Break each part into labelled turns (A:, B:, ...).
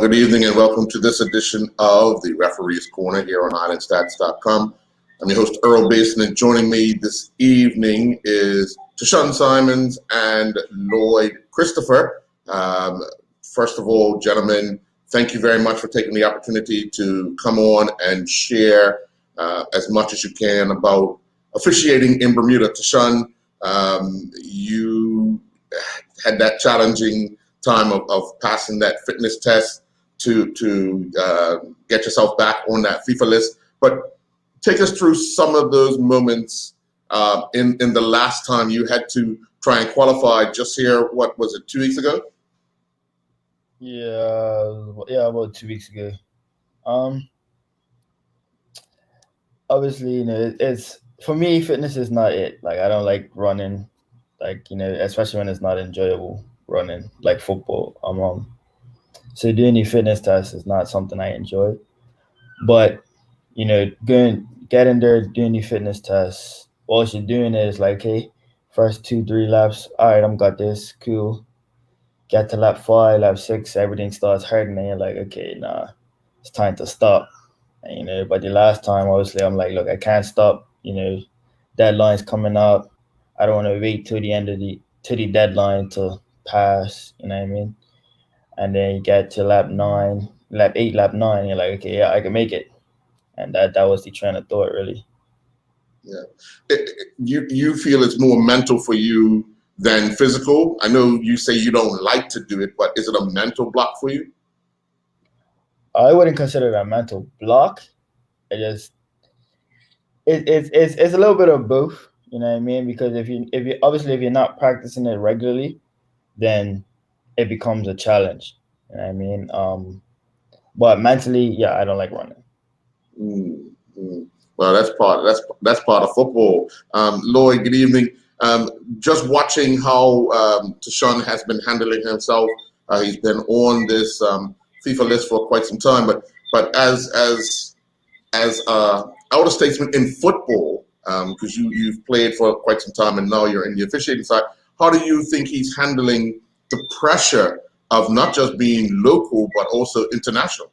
A: good evening and welcome to this edition of the Referee's Corner here on IslandStats.com. I'm your host, Earl Basin, and joining me this evening is Tashawn Simons and Lloyd Christopher. First of all, gentlemen, thank you very much for taking the opportunity to come on and share as much as you can about officiating in Bermuda. Tashawn, you had that challenging time of passing that fitness test to get yourself back on that FIFA list. But take us through some of those moments in the last time you had to try and qualify just here, what was it, 2 weeks ago?
B: Yeah, about 2 weeks ago. Obviously, it's for me, fitness is not it. Like, I don't like running, especially when it's not enjoyable running, like football. So doing the fitness test is not something I enjoy. But, getting there, doing the fitness test, all you're doing is like, hey, first 2-3 laps, all right, I'm got this, cool. Get to lap 5, lap 6, everything starts hurting, and you're like, okay, nah, it's time to stop. And, but the last time, obviously, I'm like, look, I can't stop. Deadline's coming up. I don't want to wait till the end of the deadline to pass. You know what I mean? And then you get to lap 8, lap 9. You're like, okay, yeah, I can make it. And that was the train of thought, really.
A: Yeah, you feel it's more mental for you than physical. I know you say you don't like to do it, but is it a mental block for you?
B: I wouldn't consider it a mental block. It's a little bit of both. You know what I mean? Because if you're not practicing it regularly, then it becomes a challenge. You know what I mean? But mentally, yeah, I don't like running.
A: Mm-hmm. Well, that's part of football. Lloyd, good evening. Just watching how Tashawn has been handling himself. He's been on this FIFA list for quite some time, but as elder statesman in football, because you've played for quite some time and now you're in the officiating side, how do you think he's handling the pressure of not just being local but also international?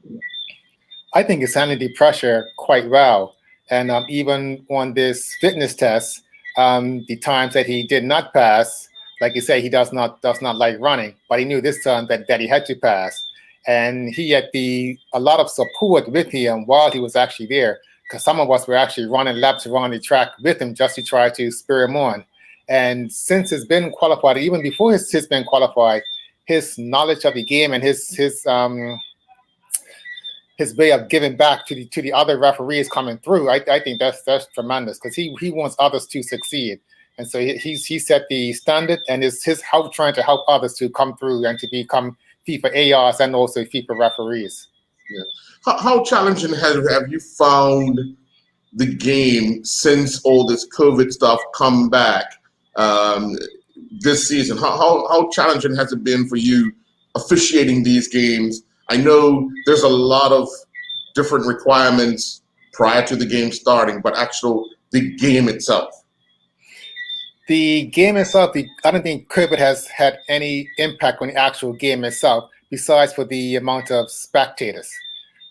C: I think he's handling the pressure quite well. And even on this fitness test, the times that he did not pass, like you say, he does not like running, but he knew this time that he had to pass. And he had a lot of support with him while he was actually there, because some of us were actually running laps around the track with him just to try to spur him on. And since he's been qualified, even before he's been qualified, his knowledge of the game and his way of giving back to the other referees coming through, I think that's tremendous, because he wants others to succeed, and so he set the standard, and his trying to help others to come through and to become FIFA ARs and also FIFA referees.
A: Yeah. How challenging have you found the game since all this COVID stuff come back this season? How challenging has it been for you officiating these games? I know there's a lot of different requirements prior to the game starting, but the game itself.
C: The game itself, I don't think COVID has had any impact on the actual game itself, besides for the amount of spectators.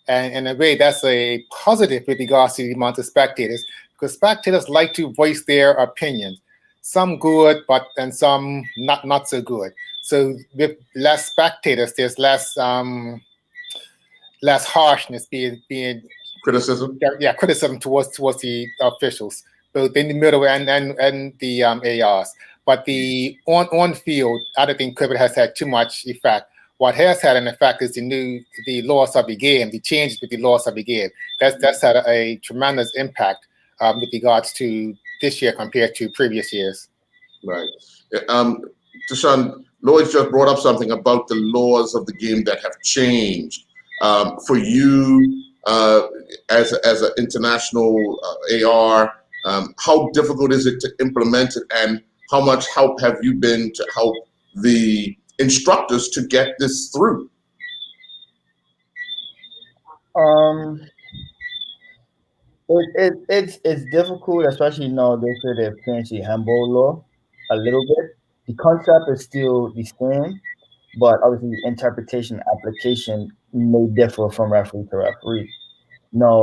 C: And in a way, that's a positive with regards to the amount of spectators, because spectators like to voice their opinions. Some good, and some not so good. So with less spectators, there's less harshness being
A: criticism.
C: Yeah, criticism towards the officials, both in the middle and the ARs. But the on field, I don't think COVID has had too much effect. What has had an effect is the laws of the game, the changes with the laws of the game. That's had a tremendous impact with regards to this year compared to previous years.
A: Right. Tashawn, Lloyd just brought up something about the laws of the game that have changed. For you, as an international AR, how difficult is it to implement it, and how much help have you been to help the instructors to get this through?
B: It's difficult, especially now they've changed the handball law a little bit. The concept is still the same, but obviously interpretation application may differ from referee to referee. No,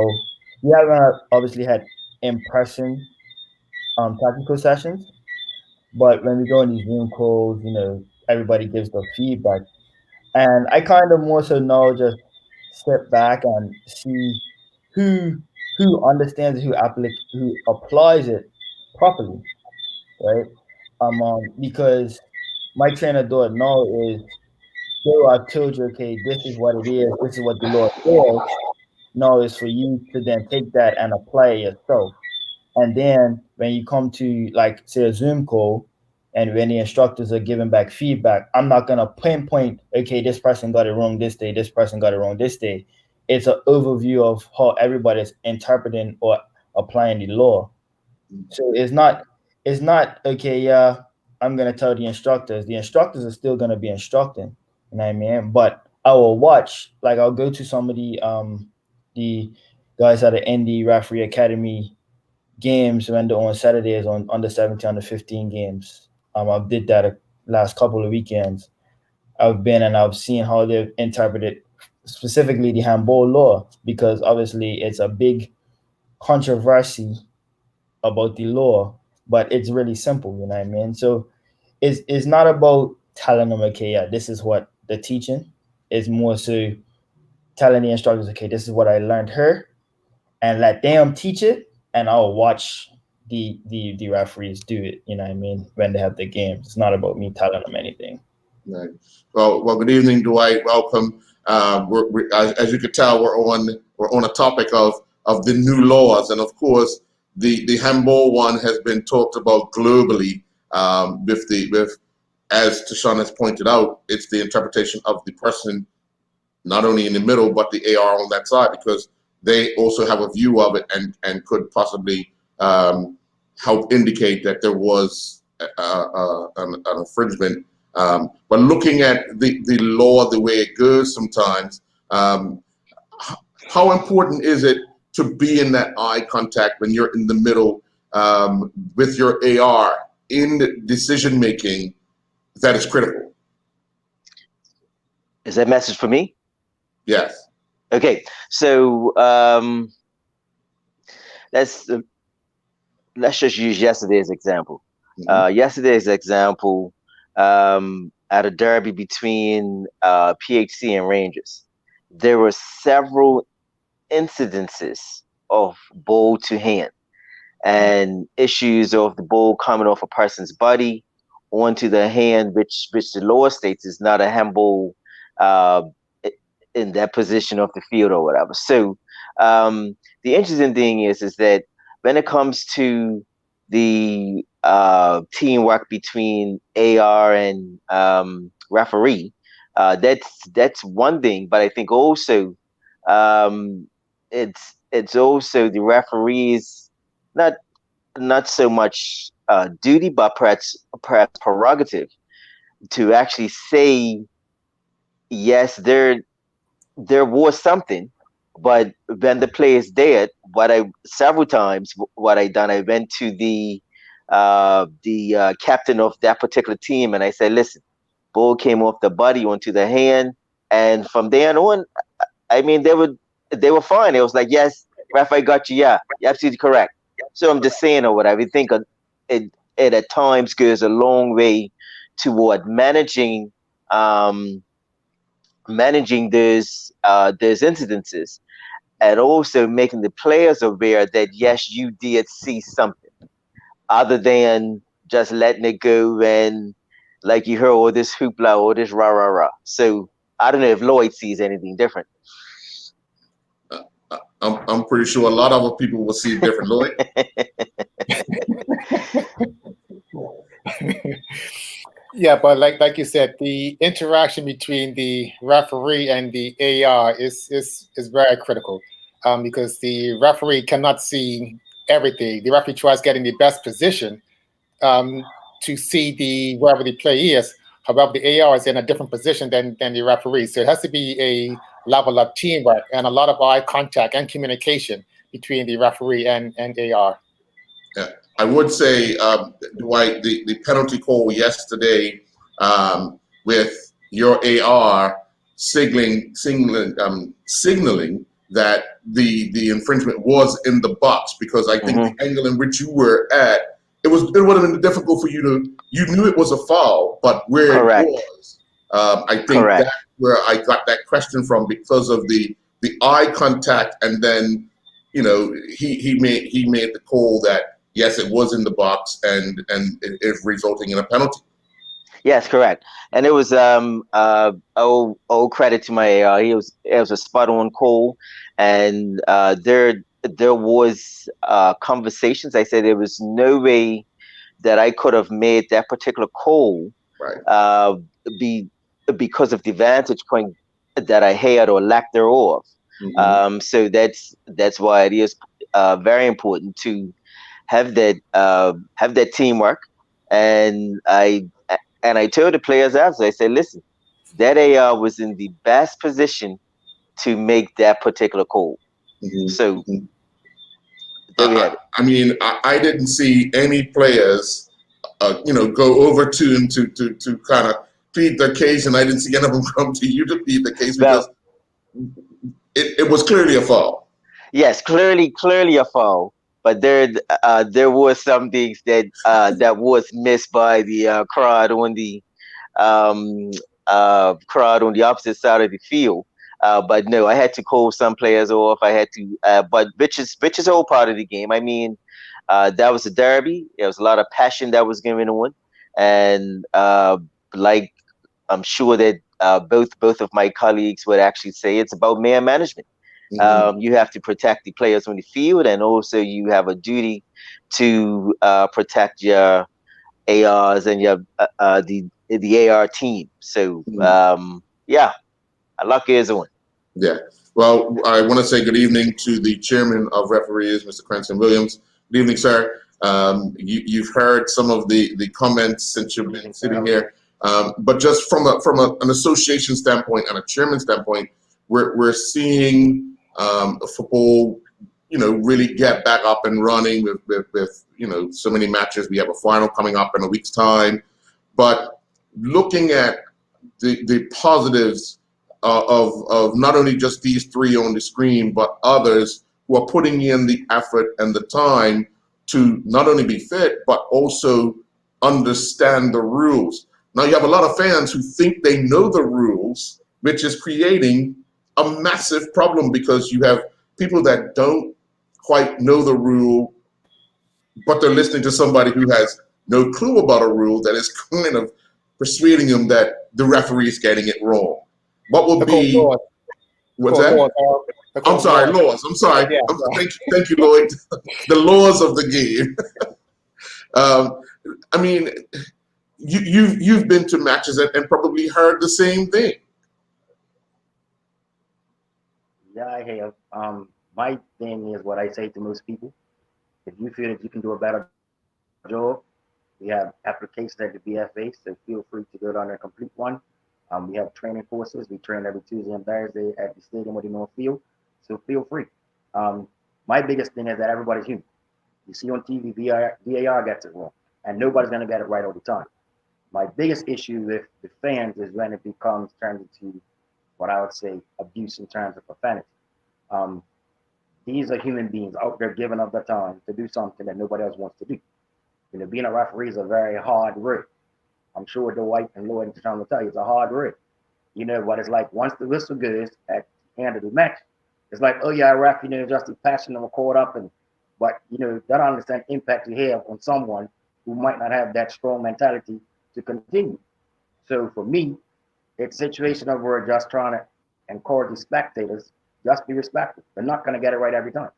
B: we haven't obviously had in-person technical sessions, but when we go in these Zoom calls, everybody gives their feedback, and I kind of more so now just step back and see who understands it, who applies it properly, right? Because my trainer thought no is, so I've told you, okay, this is what it is, this is what the law says. No, it's for you to then take that and apply it yourself. And then when you come to, like, say, a Zoom call, and when the instructors are giving back feedback, I'm not gonna pinpoint, okay, this person got it wrong this day, this person got it wrong this day. It's an overview of how everybody's interpreting or applying the law. So it's not okay, yeah, I'm gonna tell the instructors. The instructors are still gonna be instructing, you know what I mean? But I will watch, like I'll go to some of the guys at the Indie Referee Academy games when they're on Saturdays on under 17, under 15 games. I did that last couple of weekends. I've been and I've seen how they've interpreted specifically the handball law, because obviously it's a big controversy about the law, but it's really simple, you know what I mean? So it's not about telling them, okay, yeah, this is what they're teaching. It's more so telling the instructors, okay, this is what I learned here, and let them teach it, and I'll watch the referees do it, you know what I mean, when they have the games. It's not about me telling them anything.
A: Right. Well, good evening, Dwight. Welcome. As you could tell, we're on a topic of the new laws, and of course, the handball one has been talked about globally. With as Tashawn has pointed out, it's the interpretation of the person, not only in the middle but the AR on that side, because they also have a view of it and could possibly help indicate that there was an infringement. But looking at the law, the way it goes sometimes, how important is it to be in that eye contact when you're in the middle with your AR in decision making? That is critical.
D: Is that message for me?
A: Yes.
D: Okay, so let's just use yesterday's example.
A: Mm-hmm.
D: Yesterday's example, at a derby between PHC and Rangers, there were several incidences of ball to hand and issues of the ball coming off a person's body onto the hand, which the law states is not a handball in that position of the field or whatever. So the interesting thing is that when it comes to the teamwork between AR and referee, that's one thing. But I think also it's also the referees not so much duty, but perhaps prerogative to actually say, yes, there was something, but when the play is dead, several times what I done, I went to the captain of that particular team and I said, listen, ball came off the body onto the hand, and from there on, I mean, they were fine. It was like, yes, ref, I got you. Yeah, you're absolutely correct. So I'm just saying, or whatever. I think it at times goes a long way toward managing those incidences, and also making the players aware that yes, you did see something, other than just letting it go and like you heard all this hoopla, all this rah rah rah. So I don't know if Lloyd sees anything different.
A: I'm pretty sure a lot of other people will see it different, Lloyd.
C: Yeah, but like you said, the interaction between the referee and the AR is very critical, because the referee cannot see everything. The referee tries getting the best position to see wherever the play is. However, the AR is in a different position than the referee. So it has to be a level of teamwork and a lot of eye contact and communication between the referee and AR.
A: Yeah. I would say, Dwight, the penalty call yesterday with your AR signaling that the infringement was in the box, because I think the angle in which you were at, it would have been difficult for you knew it was a foul, but where
D: Correct.
A: it was, I think
D: Correct.
A: that's where I got that question from, because of the eye contact, and then he made the call that yes, it was in the box, and it resulting in a penalty.
D: Yes, correct. And it was all credit to my AR. It was a spot on call, and there was conversations. I said there was no way that I could have made that particular call
A: Right.
D: be because of the vantage point that I had or lack thereof. So that's why it is very important to have that teamwork. And I told the players after, I said, listen, that AR was in the best position to make that particular call. So there we have it.
A: I mean, I didn't see any players, go over to him to kind of plead their case, and I didn't see any of them come to you to plead the case, because it was clearly a foul.
D: Yes, clearly a foul. But there was some things that was missed by the crowd on the crowd on the opposite side of the field. But no, I had to call some players off. I had to, but which is all part of the game. I mean, that was a derby. There was a lot of passion that was going on, and like I'm sure that both of my colleagues would actually say, it's about man management. You have to protect the players on the field, and also you have a duty to protect your ARs and your the AR team. So yeah, luck is on.
A: Yeah. Well, I want to say good evening to the chairman of referees, Mr. Cranston Williams. Good evening, sir. You've heard some of the comments since you've been sitting here, but just from an association standpoint and a chairman standpoint, we're seeing football, really get back up and running with so many matches. We have a final coming up in a week's time, but looking at the positives of not only just these three on the screen, but others who are putting in the effort and the time to not only be fit, but also understand the rules. Now you have a lot of fans who think they know the rules, which is creating a massive problem, because you have people that don't quite know the rule, but they're listening to somebody who has no clue about a rule that is kind of persuading them that the referee is getting it wrong. What would be... What's that? I'm sorry, laws. I'm sorry.
C: Yeah.
A: Thank you, Lloyd. The laws of the game. I mean, you've been to matches and probably heard the same thing.
E: Yeah, I have. My thing is what I say to most people. If you feel that you can do a better job, we have applications at the BFA, so feel free to go down there and complete one. We have training courses. We train every Tuesday and Thursday at the stadium or the North Field, so feel free. My biggest thing is that everybody's human. You see on TV, VAR gets it wrong, and nobody's going to get it right all the time. My biggest issue with the fans is when it turns into what I would say abuse in terms of profanity. These are human beings out there giving up their time to do something that nobody else wants to do. Being a referee is a very hard work. I'm sure Dwight and Lloyd are trying to tell you it's a hard work. What it's like once the whistle goes at the end of the match, it's like, oh yeah, ref, just the passion and we're caught up, but they don't understand the impact you have on someone who might not have that strong mentality to continue. So for me, it's a situation of we're just trying to encourage the spectators, just be respectful. They're not going to get it right every time.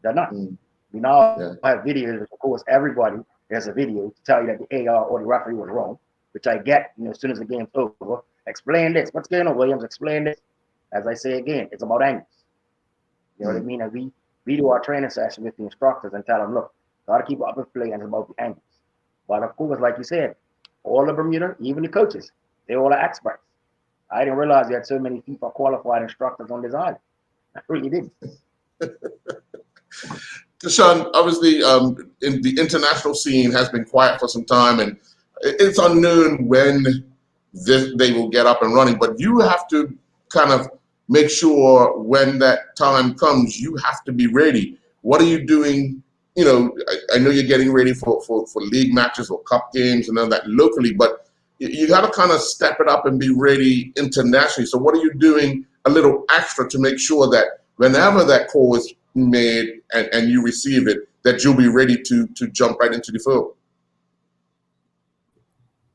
E: They're not. We now have videos, of course, everybody has a video to tell you that the AR or the referee was wrong, which I get, as soon as the game's over. Explain this. What's going on, Williams? Explain this. As I say again, it's about angles. You know what I mean? And we do our training session with the instructors and tell them, look, got to keep up with play, and it's about the angles. But of course, like you said, all of Bermuda, even the coaches, they all are experts. I didn't realize you had so many FIFA qualified instructors on this island. I really didn't.
A: Sean, obviously, in the international scene has been quiet for some time, and it's unknown when they will get up and running. But you have to kind of make sure when that time comes, you have to be ready. What are you doing? You know, I know you're getting ready for league matches or cup games and all that locally, but you got to kind of step it up and be ready internationally. So what are you doing a little extra to make sure that whenever that call is made and you receive it, that you'll be ready to jump right into the field?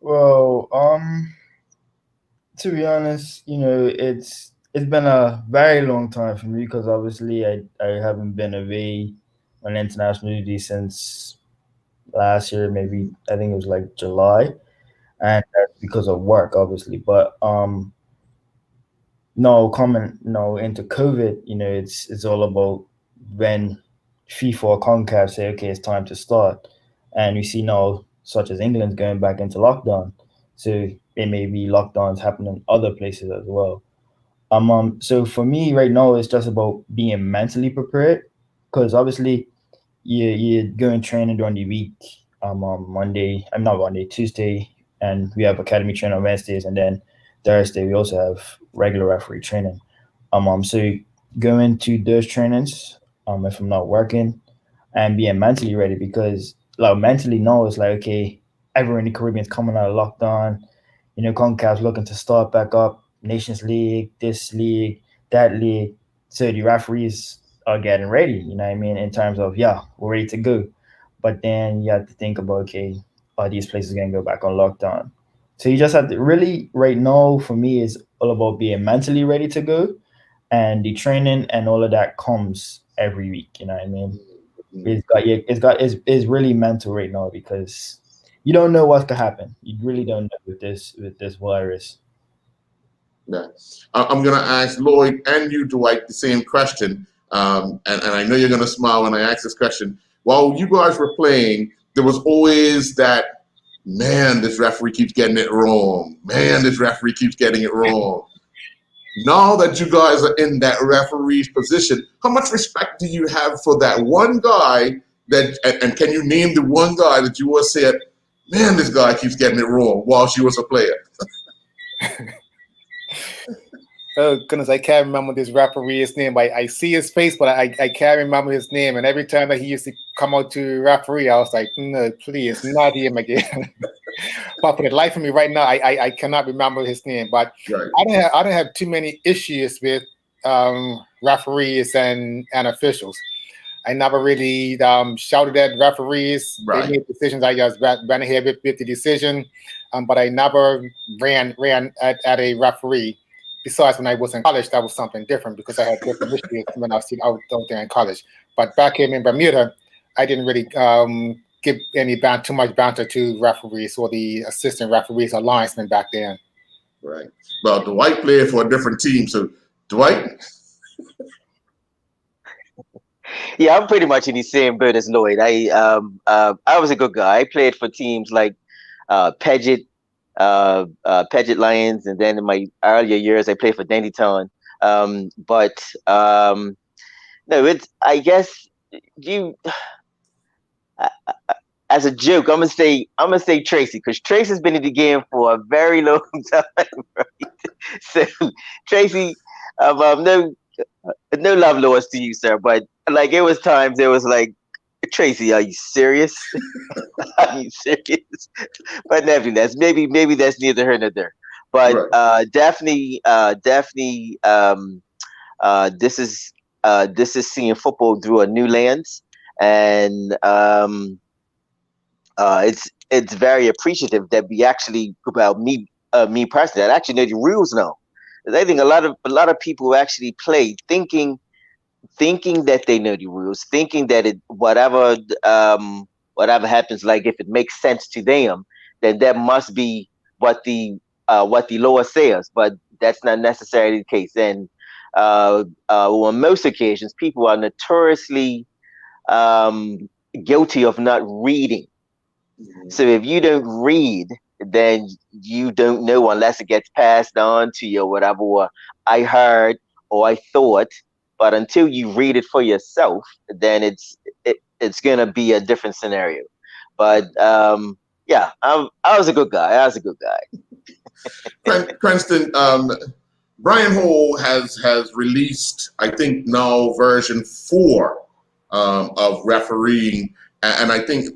B: Well, to be honest, you know, it's been a very long time for me because obviously I haven't been away on international duty since last year, maybe I think it was like July, and that's because of work, obviously. But no, into COVID, you know, it's all about when FIFA or CONCACAF say, okay, it's time to start, and we see now, such as England's going back into lockdown, so it may be lockdowns happening in other places as well. So for me right now, it's just about being mentally prepared, because obviously you're going training during the week. On Monday, I'm not Monday, Tuesday, and we have academy training on Wednesdays, and then Thursday we also have regular referee training. So going to those trainings, if I'm not working, and being mentally ready, because like mentally now it's like, okay, everyone in the Caribbean is coming out of lockdown. You know, CONCACAF's looking to start back up, Nations League, this league, that league. So the referees are getting ready, you know what I mean, in terms of, yeah, we're ready to go. But then you have to think about, okay, are these places going to go back on lockdown? So you just have to really, right now, for me, is all about being mentally ready to go. And the training and all of that comes every week, you know what I mean? It's really mental right now, because you don't know what could happen. You really don't know with this virus.
A: Yeah. I'm going to ask Lloyd and you, Dwight, the same question. And I know you're going to smile when I ask this question. While you guys were playing, there was always that, man, this referee keeps getting it wrong. Man, this referee keeps getting it wrong. Now that you guys are in that referee's position, how much respect do you have for that one guy that, and can you name the one guy that you always said, man, this guy keeps getting it wrong while she was a player?
C: Oh goodness, I can't remember this referee's name. I see his face, but I can't remember his name. And every time that he used to come out to referee, I was like, no, please, not him again. But for the life of me right now, I cannot remember his name. But
A: Right.
C: I don't have too many issues with referees and officials. I never really shouted at referees.
A: Right.
C: They made decisions. I just ran ahead with the decision, but I never ran at a referee. Besides, when I was in college, that was something different because I had different issues when I was out there in college. But back here in Bermuda, I didn't really give too much banter to referees or the assistant referees or linesmen back then.
A: Right. Well, Dwight played for a different team. So, Dwight?
D: Yeah, I'm pretty much in the same boat as Lloyd. I was a good guy. I played for teams like Paget Lions, and then in my earlier years, I played for Dandytown. No, it's, I guess you. As a joke, I'm gonna say Tracy, because Tracy's been in the game for a very long time, right? So Tracy, no love lost to you, sir, but like it was times it was like, Tracy, are you serious? Are you serious? But nevertheless, maybe that's neither here nor there. But
A: Right.
D: definitely, this is seeing football through a new lens, and it's very appreciative that we actually, about me personally, I actually know the rules now. 'Cause I think a lot of people actually play thinking that they know the rules, thinking that whatever happens, like if it makes sense to them, then that must be what the law says. But that's not necessarily the case. And on most occasions, people are notoriously guilty of not reading. So if you don't read, then you don't know unless it gets passed on to you or whatever, or I heard or I thought. But until you read it for yourself, then it's gonna be a different scenario. But yeah, I was a good guy.
A: Cranston, Brian Hall has released, I think now version 4 of refereeing, and I think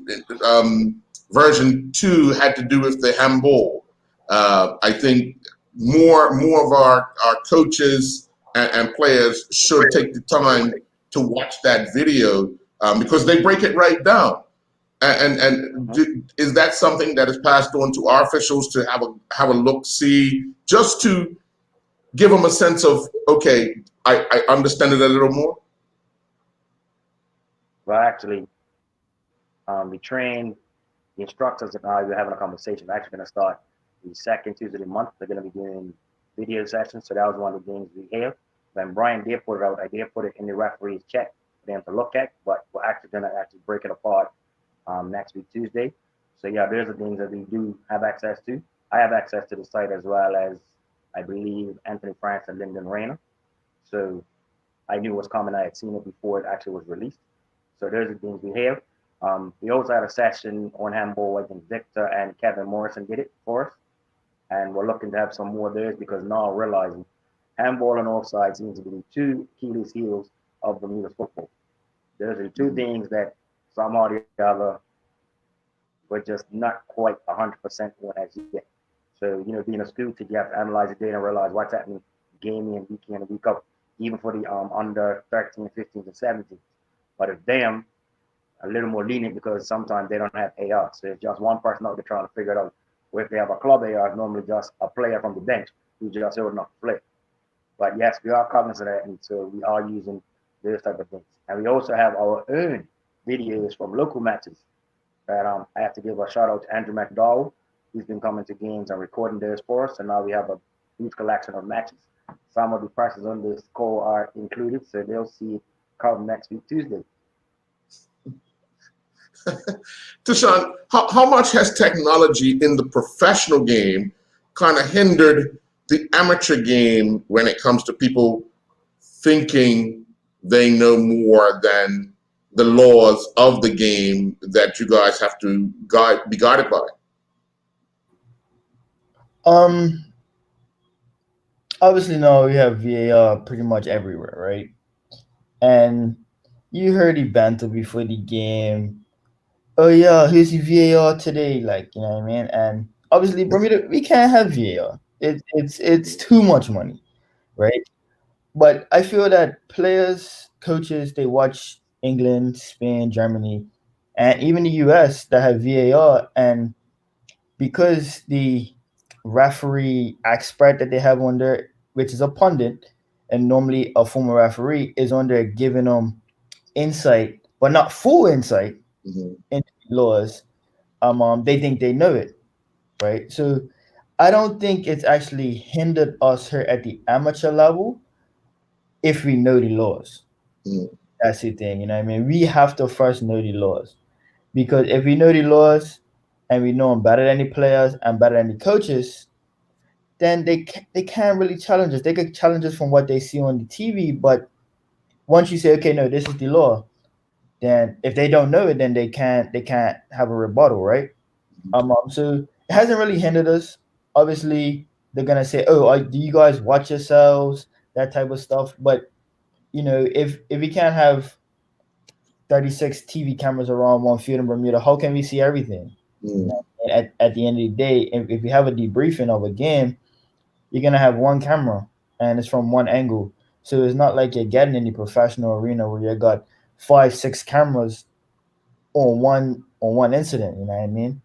A: version 2 had to do with the handball. I think more of our coaches and players should take the time to watch that video because they break it right down. Is that something that is passed on to our officials to have a look, see, just to give them a sense of, okay, I understand it a little more?
E: Well, actually, we train the instructors and I. We're having a conversation. We're actually going to start the second Tuesday of the month. They're going to be doing video sessions. So that was one of the things we have. When Brian did put it out, I did put it in the referee's check for them to look at. But we're actually going to break it apart next week, Tuesday. So yeah, there's the things that we do have access to. I have access to the site as well as, I believe, Anthony France and Lyndon Rayner. So I knew it was coming. I had seen it before it actually was released. So there's the things we have. We also had a session on handball. I think Victor and Kevin Morrison did it for us. And we're looking to have some more there because now realizing handball and offside seems to be the two Achilles heels of Bermuda football. There's the two things that somehow or the other we're just not quite 100% on as yet. So, being a school teacher, you have to analyze the data and realize what's happening game in, week in, and week out, even for the under 13, 15, and 17. But if them a little more lenient because sometimes they don't have AR. So it's just one person out there trying to figure it out. Or if they have a club AR, it's normally just a player from the bench who's just holding up the play. But yes, we are cognizant of that, and so we are using those type of things. And we also have our own videos from local matches that I have to give a shout out to Andrew McDowell. He's been coming to games and recording those for us, and now we have a huge collection of matches. Some of the prices on this call are included, so they'll see it come next week, Tuesday.
A: Tashawn, how much has technology in the professional game kind of hindered the amateur game when it comes to people thinking they know more than the laws of the game that you guys have to be guided by?
B: Obviously, no, we have VAR pretty much everywhere, right? And you heard the banter before the game. Oh yeah, here's the VAR today, like, you know what I mean? And obviously, Bermuda, we can't have VAR. It's too much money, right? But I feel that players, coaches, they watch England, Spain, Germany, and even the US that have VAR, and because the referee expert that they have on there, which is a pundit and normally a former referee, is on there giving them insight, but not full insight into laws. They think they know it, right? So I don't think it's actually hindered us here at the amateur level if we know the laws. That's the thing, you know what I mean? We have to first know the laws, because if we know the laws and we know them better than the players and better than the coaches, then they can't really challenge us. They could challenge us from what they see on the TV, but once you say, okay, no, this is the law, then if they don't know it, then they can't have a rebuttal, right? So it hasn't really hindered us. Obviously, they're gonna say, "Oh, do you guys watch yourselves?" That type of stuff. But if we can't have 36 TV cameras around one field in Bermuda, how can we see everything? And at the end of the day, if we have a debriefing of a game, you're gonna have one camera and it's from one angle. So it's not like you're getting in the professional arena where you got 5-6 cameras on one incident. You know what I mean?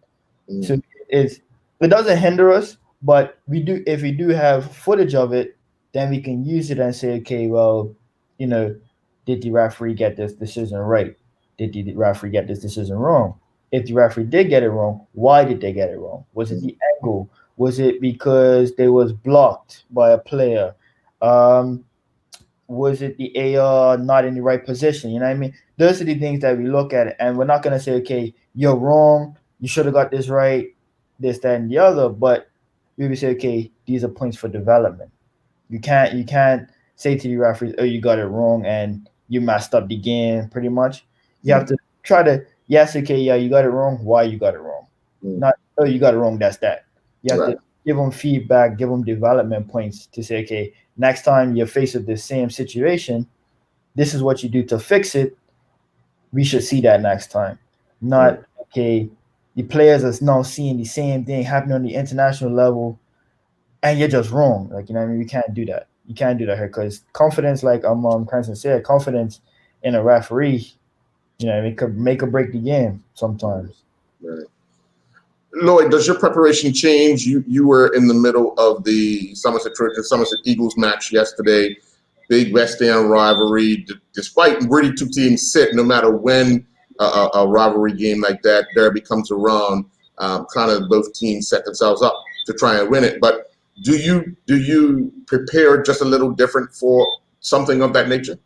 B: So it doesn't hinder us, but if we do have footage of it, then we can use it and say, okay, well, did the referee get this decision right? Did the referee get this decision wrong? If the referee did get it wrong, why did they get it wrong? Was it the angle? Was it because they was blocked by a player? Was it the AR not in the right position? You know what I mean? Those are the things that we look at, and we're not going to say, okay, you're wrong. You should have got this right, this, that, and the other. But we would say, okay, these are points for development. You can't say to the referees, oh, you got it wrong and you messed up the game, pretty much. You have to try to, yes, okay, yeah, you got it wrong. Why you got it wrong? Not, oh, you got it wrong, that's that. You have to give them feedback, give them development points to say, okay, next time you're faced with the same situation, this is what you do to fix it. We should see that next time. Not, okay, the players are now seeing the same thing happening on the international level and you're just wrong. Like, you know what I mean? You can't do that. You can't do that here because confidence, like Cranston said, confidence in a referee, you know, it could make or break the game sometimes.
A: Right. Lloyd, does your preparation change? You were in the middle of the Somerset Trojans, Somerset Eagles match yesterday. Big West End rivalry. Despite where the two teams sit, no matter when a rivalry game like that, derby comes around, kind of both teams set themselves up to try and win it. But do you prepare just a little different for something of that nature?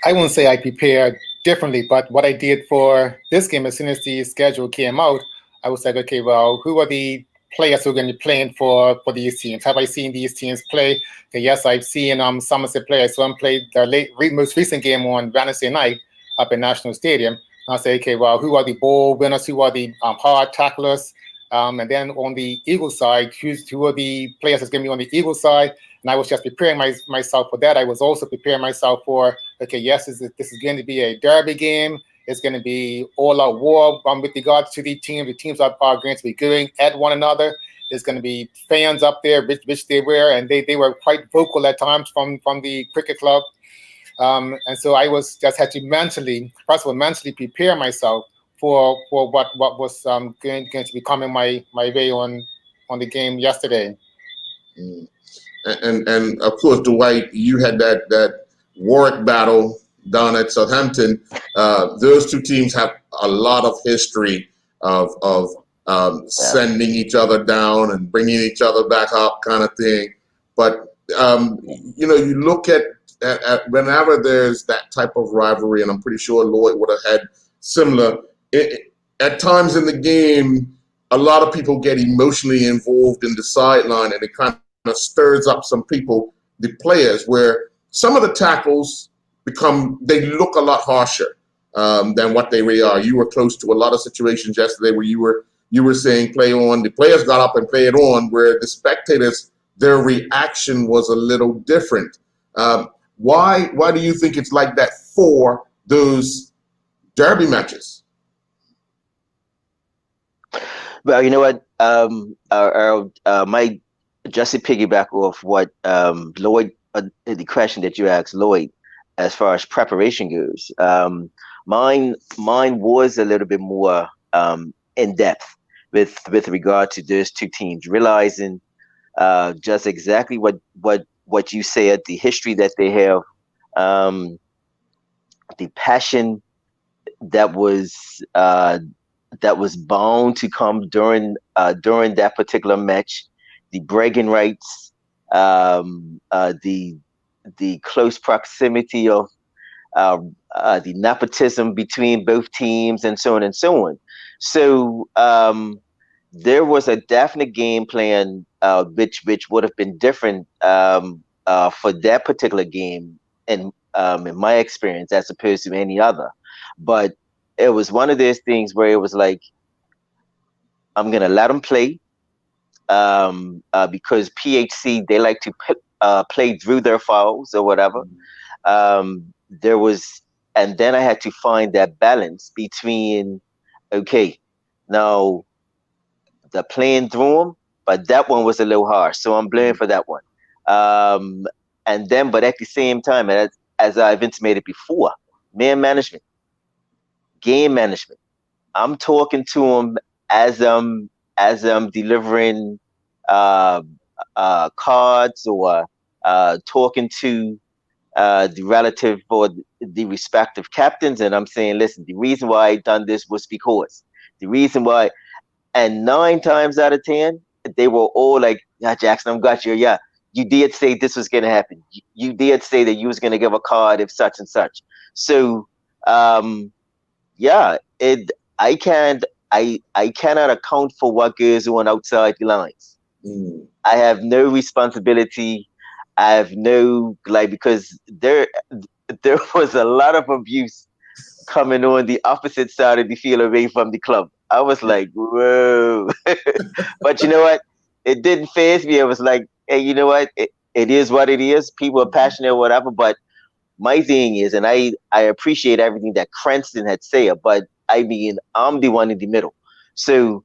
C: I wouldn't say I prepared differently, but what I did for this game, as soon as the schedule came out, I was like, okay, well, who are the players who are going to be playing for these teams? Have I seen these teams play? Okay, yes, I've seen Somerset play. I saw them play their most recent game on Wednesday night up in National Stadium. And I say, okay, well, who are the ball winners? Who are the hard tacklers? And then on the Eagles side, who are the players that's going to be on the Eagles side? And I was just preparing myself for that. I was also preparing myself for, okay, yes, this is going to be a derby game. It's going to be all-out war with regards to the teams. The teams are going to be going at one another. There's going to be fans up there, which they were, and they were quite vocal at times from the cricket club. And so I was just had to mentally prepare myself for what was going to be coming my way on the game yesterday.
A: Mm. And of course, Dwight, you had that Warwick battle down at Southampton. Those two teams have a lot of history of sending each other down and bringing each other back up, kind of thing. But you know, you look at whenever there's that type of rivalry, and I'm pretty sure Lloyd would have had similar. At times in the game, a lot of people get emotionally involved in the sideline, and it kind of stirs up some people, the players, where some of the tackles they look a lot harsher than what they really are. You were close to a lot of situations yesterday where you were saying play on. The players got up and played on, where the spectators, their reaction was a little different. Why do you think it's like that for those derby matches?
D: Well, you know what, Mike, just to piggyback off what Lloyd, the question that you asked Lloyd, as far as preparation goes, mine was a little bit more in depth with regard to those two teams, realizing just exactly what you said, the history that they have, the passion that was bound to come during that particular match, the bragging rights, the close proximity of the nepotism between both teams, and so on and so on. So there was a definite game plan, which would have been different for that particular game, in my experience, as opposed to any other. But it was one of those things where it was like, I'm gonna let them play, because PHC, they like to play through their fouls or whatever. There was, and then I had to find that balance between, okay, now the playing through them, but that one was a little harsh, so I'm blamed for that one. And then, but at the same time, as I've intimated before, man management, game management. I'm talking to them as I'm delivering cards, or talking to the relative or the respective captains, and I'm saying, listen, the reason why I done this was because the reason why, and 9 times out of 10, they were all like, yeah, Jackson, I'm got you. Yeah, you did say this was going to happen. You did say that you was going to give a card if such and such. So, yeah, I cannot account for what goes on outside the lines. I have no responsibility. I have no, because there was a lot of abuse coming on the opposite side of the field away from the club. I was like, whoa. But you know what? It didn't faze me. It was like, hey, you know what? It is what it is. People are passionate or whatever. But my thing is, and I appreciate everything that Cranston had said, but I mean, I'm the one in the middle. So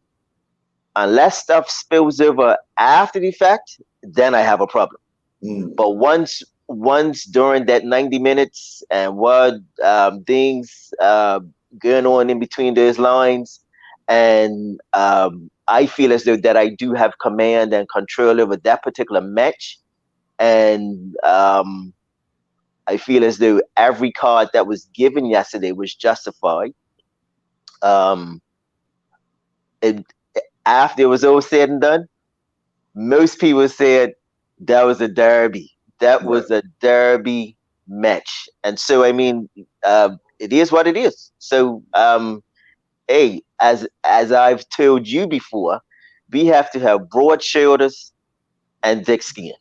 D: unless stuff spills over after the fact, then I have a problem. But once during that 90 minutes and what things going on in between those lines, and I feel as though that I do have command and control over that particular match, and I feel as though every card that was given yesterday was justified. Um, it, After it was all said and done, most people said that was a derby. That was a derby match, and so I mean, it is what it is. So, hey, as I've told you before, we have to have broad shoulders and thick skin.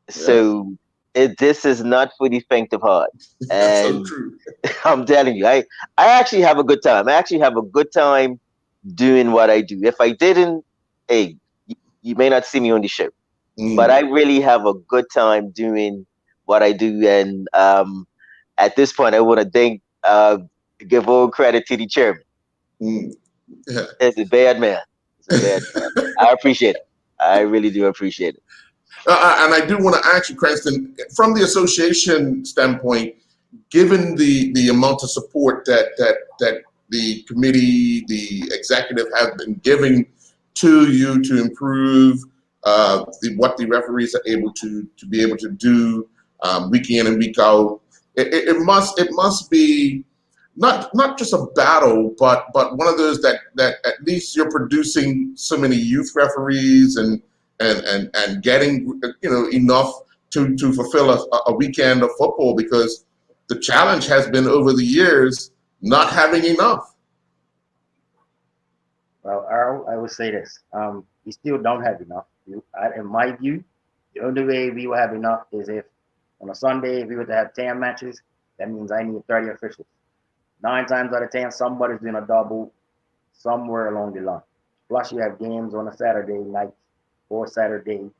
D: So, this is not for the faint of heart.
A: That's so
D: And
A: true.
D: I'm telling you, I actually have a good time. I actually have a good time doing what I do. If I didn't, hey, you may not see me on the show. But I really have a good time doing what I do, and at this point, I want to give all credit to the chairman.
A: Yeah.
D: It's a bad man. It's a bad man. I appreciate it. I really do appreciate it.
A: And I do want to ask you, Cranston, from the association standpoint, given the amount of support that the committee, the executive have been giving to you to improve what the referees are able to be able to do week in and week out, it must be not just a battle, but one of those that at least you're producing so many youth referees and getting enough to fulfill a weekend of football, because the challenge has been over the years not having enough.
E: Well, Earl, I would say this: we still don't have enough. In my view, the only way we will have enough is if on a Sunday, if we were to have 10 matches, that means I need 30 officials. 9 times out of 10, somebody's doing a double somewhere along the line. Plus, you have games on a Saturday night or Saturday.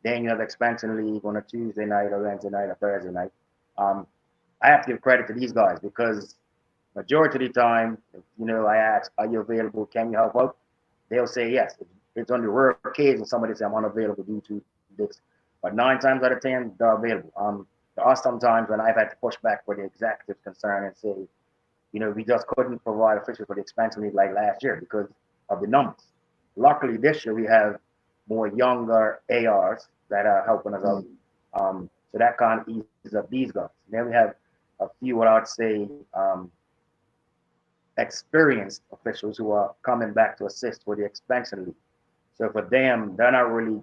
E: Then you have expansion league on a Tuesday night or Wednesday night or Thursday night. I have to give credit to these guys because majority of the time, I ask, "Are you available? Can you help out?" They'll say yes. It's on the rare occasion somebody says I'm unavailable due to this, but 9 times out of 10 they're available. There are some times when I've had to push back for the executive concern and say, we just couldn't provide officials for the expansion league like last year because of the numbers. Luckily, this year we have more younger ARs that are helping us out. So that kind of eases up these guys. Then we have a few, what I would say, experienced officials who are coming back to assist for the expansion league. So for them, they're not really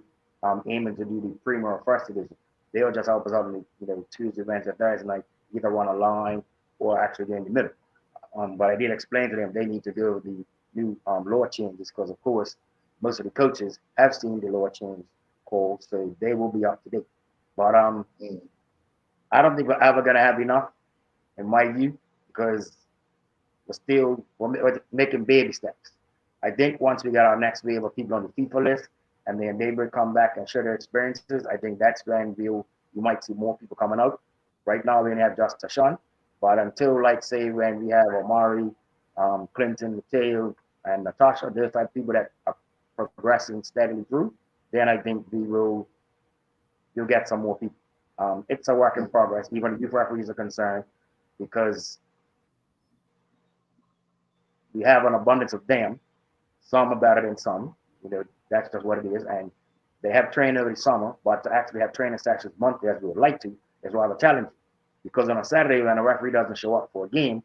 E: aiming to do the Premier or First Division. They'll just help us out in the Tuesday, Wednesday, Thursday night, either run a line or actually get in the middle. But I did explain to them they need to go with the new law changes because, of course, most of the coaches have seen the law change called, so they will be up to date. But I don't think we're ever going to have enough, in my view, because we're making baby steps. I think once we get our next wave of people on the FIFA list, and then they will come back and share their experiences, I think that's when you might see more people coming out. Right now, we only have just Tashawn. But until, like, say, when we have Omari, Clinton, Mateo, and Natasha, those type of people that are progressing steadily through, then I think you'll get some more people. It's a work in progress, even if youth referees are concerned, because we have an abundance of them. Some are better than some. That's just what it is. And they have trained over the summer, but to actually have training sessions monthly as we would like to is rather challenging. Because on a Saturday when a referee doesn't show up for a game,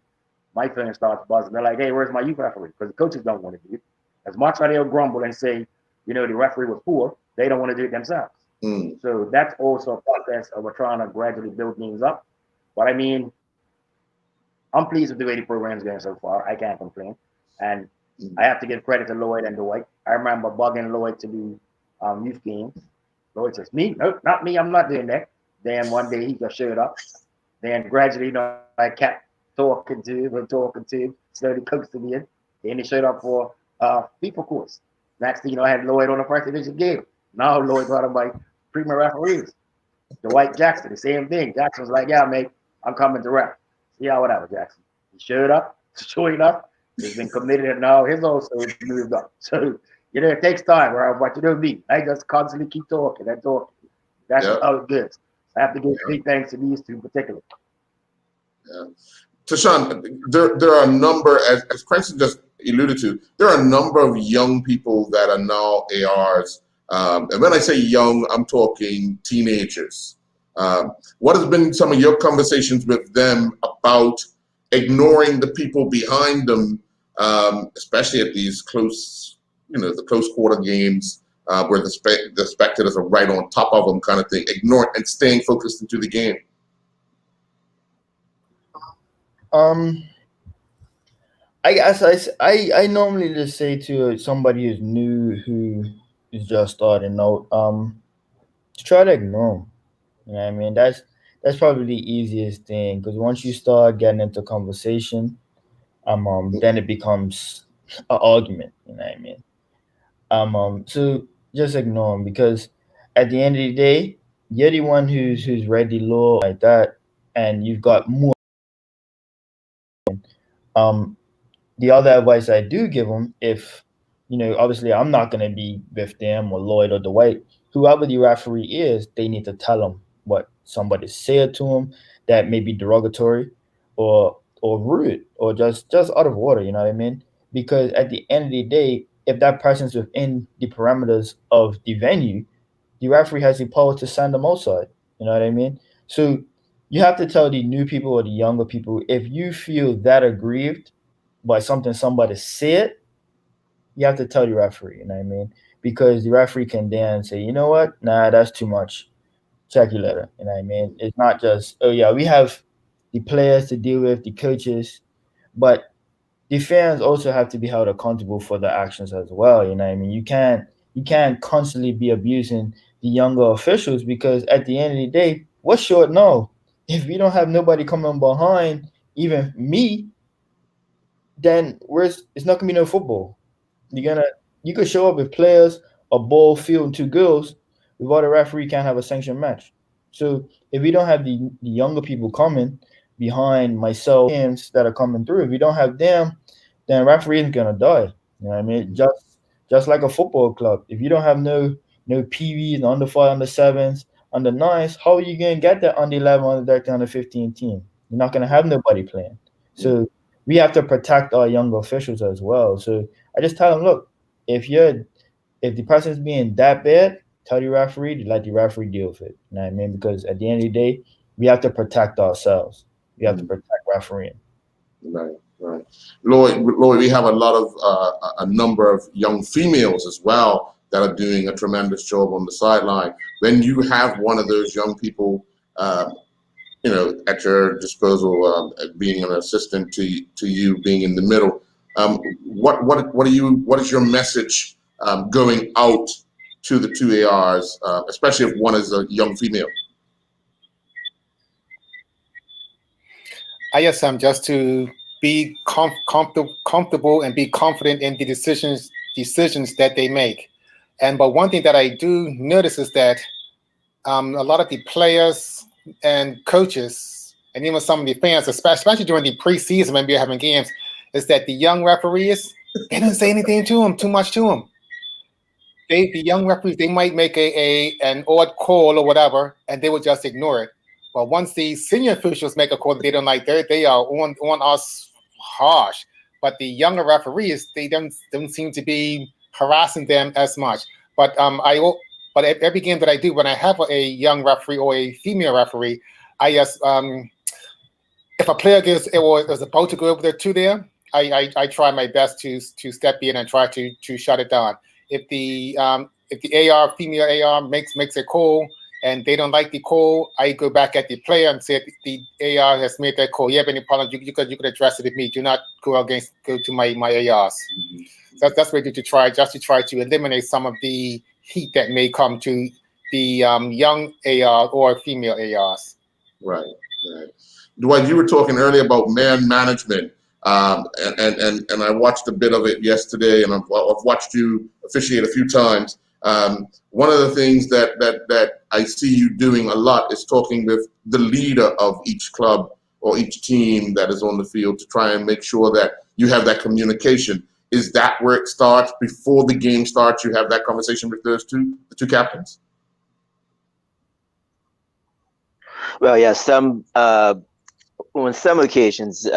E: my feeling starts buzzing. They're like, "Hey, where's my youth referee?" Because the coaches don't want to do it. As much as they'll grumble and say, the referee was poor, they don't want to do it themselves. So that's also a process of we're trying to gradually build things up. But I mean, I'm pleased with the way the program's going so far. I can't complain. And I have to give credit to Lloyd and Dwight. I remember bugging Lloyd to do youth games. Lloyd says, "Me? Nope, not me. I'm not doing that." Then one day he just showed up. Then gradually, I kept talking to him, slowly coaxed him in. Then he showed up for people course. Next thing you know, I had Lloyd on the first division game. Now Lloyd's one of my premier referees. Dwight Jackson, the same thing. Jackson was like, yeah, mate, I'm coming to ref. Yeah, whatever, Jackson. He showed up, sure enough, he's been committed, and now his also moved up. So, it takes time, right? But you know me, I just constantly keep talking and talking. That's how it goes. I have to give big thanks to these two in particular.
A: Yeah. Tashawn, there are a number, as Cranston just alluded to, there are a number of young people that are now ARs. And when I say young, I'm talking teenagers. What has been some of your conversations with them about ignoring the people behind them, especially at these close, the close quarter games where the spectators are right on top of them, kind of thing, ignoring and staying focused into the game?
B: I guess I normally just say to somebody who's new, who is just starting out, to try to ignore them. You know what I mean? That's probably the easiest thing, because once you start getting into conversation, then it becomes an argument. You know what I mean? So just ignore them, because at the end of the day, you're the one who's ready law like that, and you've got more. The other advice I do give them, if obviously I'm not going to be with them or Lloyd or Dwight, whoever the referee is, they need to tell them what somebody said to them that may be derogatory or rude or just out of order. You know what I mean? Because at the end of the day, if that person's within the parameters of the venue, the referee has the power to send them outside. You know what I mean? So you have to tell the new people or the younger people, if you feel that aggrieved by something somebody said, you have to tell the referee. You know what I mean? Because the referee can then say, you know what? Nah, that's too much. Check your letter. You know what I mean? It's not just, oh yeah, we have the players to deal with, the coaches, but the fans also have to be held accountable for their actions as well. You know what I mean? You can't constantly be abusing the younger officials, because at the end of the day, what's short no? If we don't have nobody coming behind, even me, then it's not gonna be no football. You could show up with players, a ball, field, and two girls. Without a referee, can't have a sanctioned match. So if we don't have the younger people coming behind myself, teams that are coming through, if we don't have them, then referee is gonna die. You know what I mean? Just like a football club. If you don't have no PVs, under 5, under 7s, under 9s, how are you gonna get that under 11, under 13, under 15 team? You're not gonna have nobody playing. So we have to protect our younger officials as well. So I just tell them, look, if the person's being that bad, tell the referee to let the referee deal with it. You know what I mean? Because at the end of the day, we have to protect ourselves. We have to protect refereeing.
A: Right. Lloyd, we have a number of young females as well that are doing a tremendous job on the sideline. When you have one of those young people, at your disposal, being an assistant to you, being in the middle, what is your message going out to the two ARs, especially if one is a young female?
C: I guess just to be comfortable and be confident in the decisions that they make. But one thing that I do notice is that a lot of the players and coaches, and even some of the fans, especially during the preseason when we're having games, is that the young referees, they don't say anything too much to them. The young referees, they might make an odd call or whatever, and they will just ignore it. But once the senior officials make a call that they don't like, they are on us harsh. But the younger referees, they don't seem to be harassing them as much. But at every game that I do, when I have a young referee or a female referee, I just if a player is about to go over there, I try my best to step in and try to shut it down. If the female AR makes a call and they don't like the call, I go back at the player and say, the AR has made that call. You have any problem? You could address it with me. Do not go to my ARs. So that's what I do to try to eliminate some of the heat that may come to the young AR or female ARs.
A: Right. Dwight, you were talking earlier about man management. And I watched a bit of it yesterday, and I've watched you officiate a few times. One of the things that I see you doing a lot is talking with the leader of each club or each team that is on the field to try and make sure that you have that communication. Is that where it starts? Before the game starts, you have that conversation with the two captains?
D: Well, yeah, on some occasions,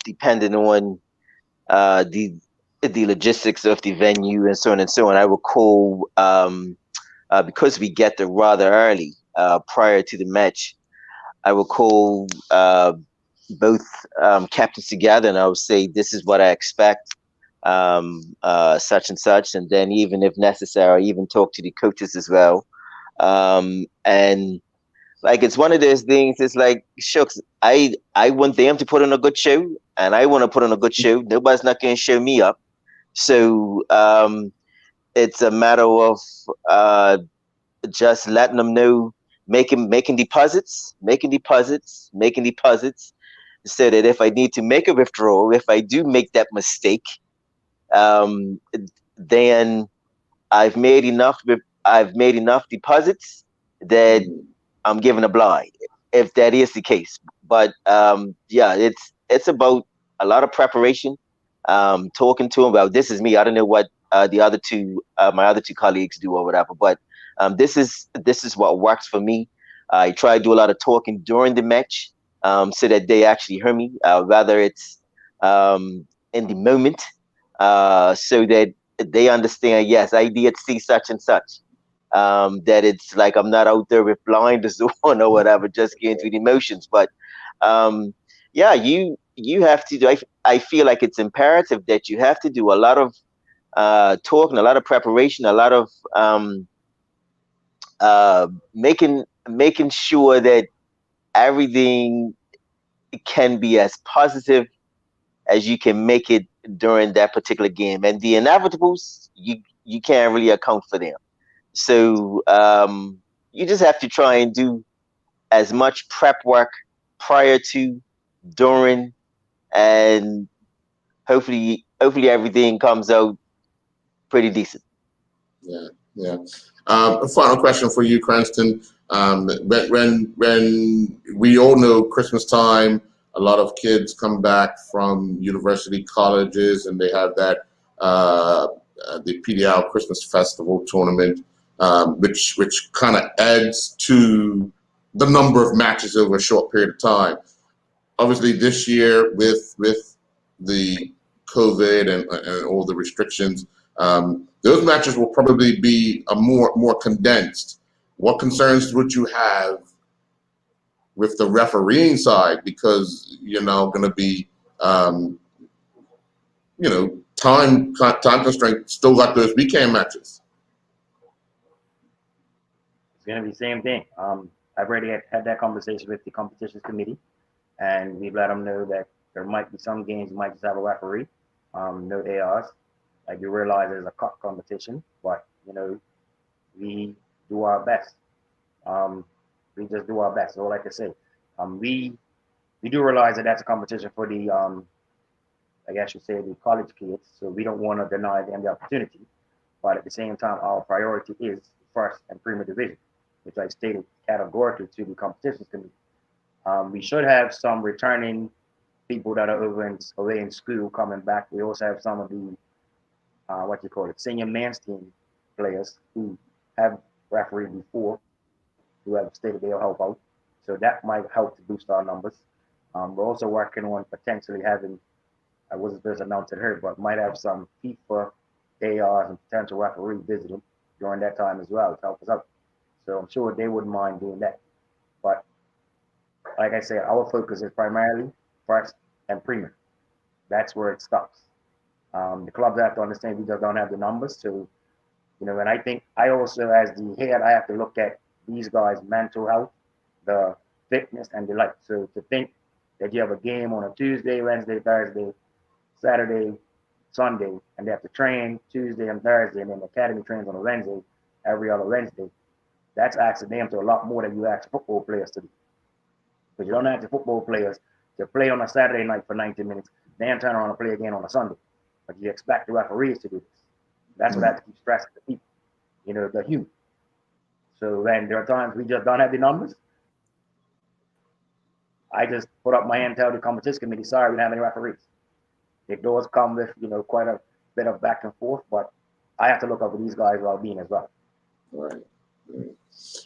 D: depending on the logistics of the venue and so on and so on, I will call because we get there rather early prior to the match. I will call both captains together, and I will say, "This is what I expect, such and such," and then even if necessary, I even talk to the coaches as well, and like it's one of those things. It's like shucks. I want them to put on a good show, and I want to put on a good show. Nobody's not going to show me up, so it's a matter of just letting them know, making deposits, so that if I need to make a withdrawal, if I do make that mistake, then I've made enough deposits that I'm giving a blind, if that is the case. But yeah, it's about a lot of preparation. Talking to them about, this is me. I don't know what the other two, my other two colleagues do or whatever, but this is what works for me. I try to do a lot of talking during the match, so that they actually hear me, whether it's in the moment, so that they understand. Yes, I did see such and such. That it's like I'm not out there with blinders on or whatever, just getting through the emotions. But yeah, you have to do. I feel like it's imperative that you have to do a lot of talking, a lot of preparation, a lot of making sure that everything can be as positive as you can make it during that particular game. And the inevitables, you can't really account for them. So you just have to try and do as much prep work prior to, during, and hopefully everything comes out pretty decent.
A: Yeah, yeah. A final question for you, Cranston. When we all know Christmas time, a lot of kids come back from university colleges, and they have that the PDL Christmas Festival tournament, which kind of adds to the number of matches over a short period of time. Obviously, this year with the COVID and all the restrictions, those matches will probably be a more condensed. What concerns would you have with the refereeing side, because you're now going to be, time constraint? Still got those weekend matches.
E: It's going to be the same thing. I've already had that conversation with the competitions committee, and we've let them know that there might be some games might just have a referee, no ARs. Like, you realize there's a cup competition, but we do our best. We just do our best. So, like I say, we do realize that that's a competition for the I guess you say the college kids. So we don't want to deny them the opportunity, but at the same time, our priority is first and premier division, which I stated categorically to the competitions committee. We should have some returning people that are away in school coming back. We also have some of the senior men's team players who have refereed before, who have stated they'll help out. So that might help to boost our numbers. We're also working on potentially having, I wasn't just announced it here, but might have some FIFA ARs and potential referee visiting during that time as well to help us out. So I'm sure they wouldn't mind doing that. But like I said, our focus is primarily first and premier. That's where it stops. The clubs have to understand we just don't have the numbers. So, and I think I also, as the head, I have to look at these guys' mental health, the fitness, and the like. So to think that you have a game on a Tuesday, Wednesday, Thursday, Saturday, Sunday, and they have to train Tuesday and Thursday, and then the academy trains on a Wednesday, every other Wednesday, that's asking them to a lot more than you ask football players to do. Because you don't ask the football players to play on a Saturday night for 90 minutes, then turn around and play again on a Sunday. But you expect the referees to do this. That's what I have to keep stressing to people. You know, the human. So then there are times we just don't have the numbers. I just put up my hand and tell the competition committee, sorry, we don't have any referees. The doors come with, you know, quite a bit of back and forth, but I have to look up for these guys' well-being as well.
A: Right.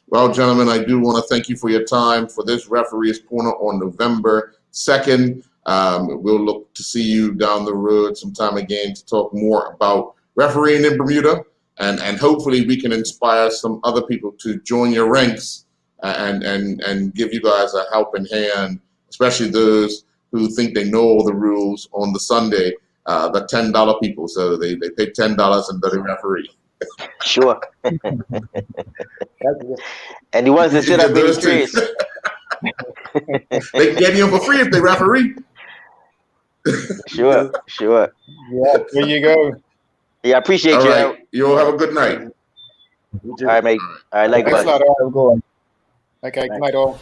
A: Well, gentlemen, I do want to thank you for your time for this Referees Corner on November 2nd. We'll look to see you down the road sometime again to talk more about refereeing in Bermuda, and hopefully we can inspire some other people to join your ranks and give you guys a helping hand, especially those who think they know all the rules on the Sunday, the $10 people. So they pay $10 and they're the referee.
D: Sure. And the ones that sit up in the trees.
A: They can get you for free if they referee.
D: Sure.
C: Yeah, there you go.
D: Yeah, I appreciate
A: All
D: you.
A: right. You all have a good night.
D: All right, mate. All right, likewise.
C: Thanks a lot, all.
B: Go on.
C: Okay, good night, all.